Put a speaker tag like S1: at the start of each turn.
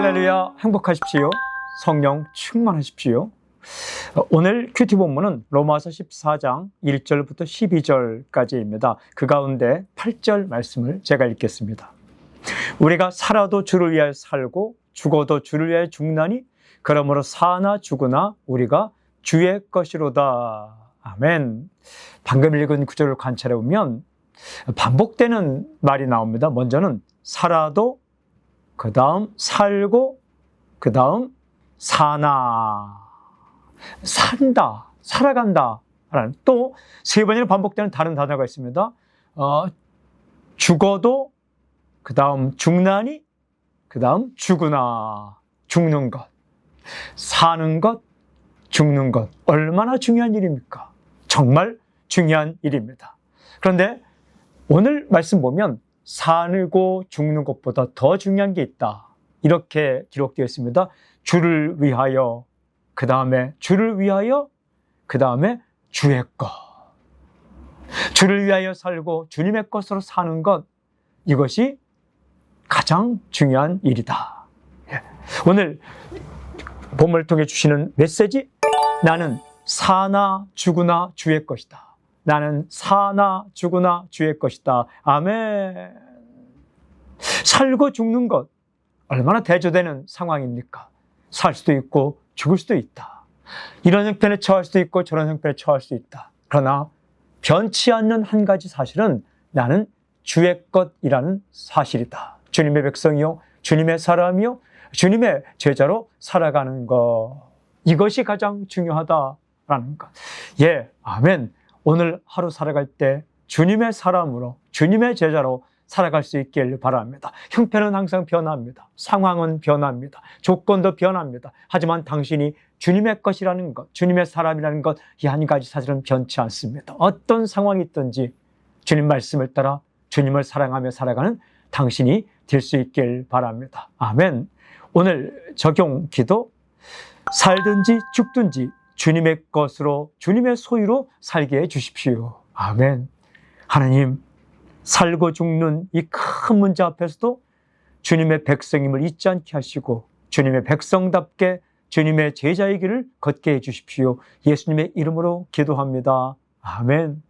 S1: 할렐루야, 행복하십시오. 성령 충만하십시오. 오늘 큐티 본문은 로마서 14장 1절부터 12절까지입니다. 그 가운데 8절 말씀을 제가 읽겠습니다. 우리가 살아도 주를 위하여 살고 죽어도 주를 위하여 죽나니 그러므로 사나 죽으나 우리가 주의 것이로다. 아멘. 방금 읽은 구절을 관찰해 보면 반복되는 말이 나옵니다. 먼저는 살아도, 그 다음 살고, 그 다음 사나. 산다, 살아간다 라는 또 세 번이나 반복되는 다른 단어가 있습니다. 죽어도, 그 다음 죽나니, 그 다음 죽으나. 죽는 것, 사는 것, 죽는 것. 얼마나 중요한 일입니까? 정말 중요한 일입니다. 그런데 오늘 말씀 보면 살고 죽는 것보다 더 중요한 게 있다, 이렇게 기록되어 있습니다. 주를 위하여, 그 다음에 주를 위하여, 그 다음에 주의 것. 주를 위하여 살고 주님의 것으로 사는 것, 이것이 가장 중요한 일이다. 오늘 본문을 통해 주시는 메시지, 나는 사나 죽으나 주의 것이다. 나는 사나 죽으나 주의 것이다. 아멘. 살고 죽는 것, 얼마나 대조되는 상황입니까? 살 수도 있고 죽을 수도 있다. 이런 형편에 처할 수도 있고 저런 형편에 처할 수도 있다. 그러나 변치 않는 한 가지 사실은 나는 주의 것이라는 사실이다. 주님의 백성이요, 주님의 사람이요, 주님의 제자로 살아가는 것, 이것이 가장 중요하다라는 것. 예, 아멘. 오늘 하루 살아갈 때 주님의 사람으로, 주님의 제자로 살아갈 수 있길 바랍니다. 형편은 항상 변합니다. 상황은 변합니다. 조건도 변합니다. 하지만 당신이 주님의 것이라는 것, 주님의 사람이라는 것, 이 한 가지 사실은 변치 않습니다. 어떤 상황이 있든지 주님 말씀을 따라 주님을 사랑하며 살아가는 당신이 될 수 있길 바랍니다. 아멘. 오늘 적용 기도, 살든지 죽든지 주님의 것으로, 주님의 소유로 살게 해 주십시오. 아멘. 하나님, 살고 죽는 이 큰 문제 앞에서도 주님의 백성임을 잊지 않게 하시고 주님의 백성답게 주님의 제자의 길을 걷게 해 주십시오. 예수님의 이름으로 기도합니다. 아멘.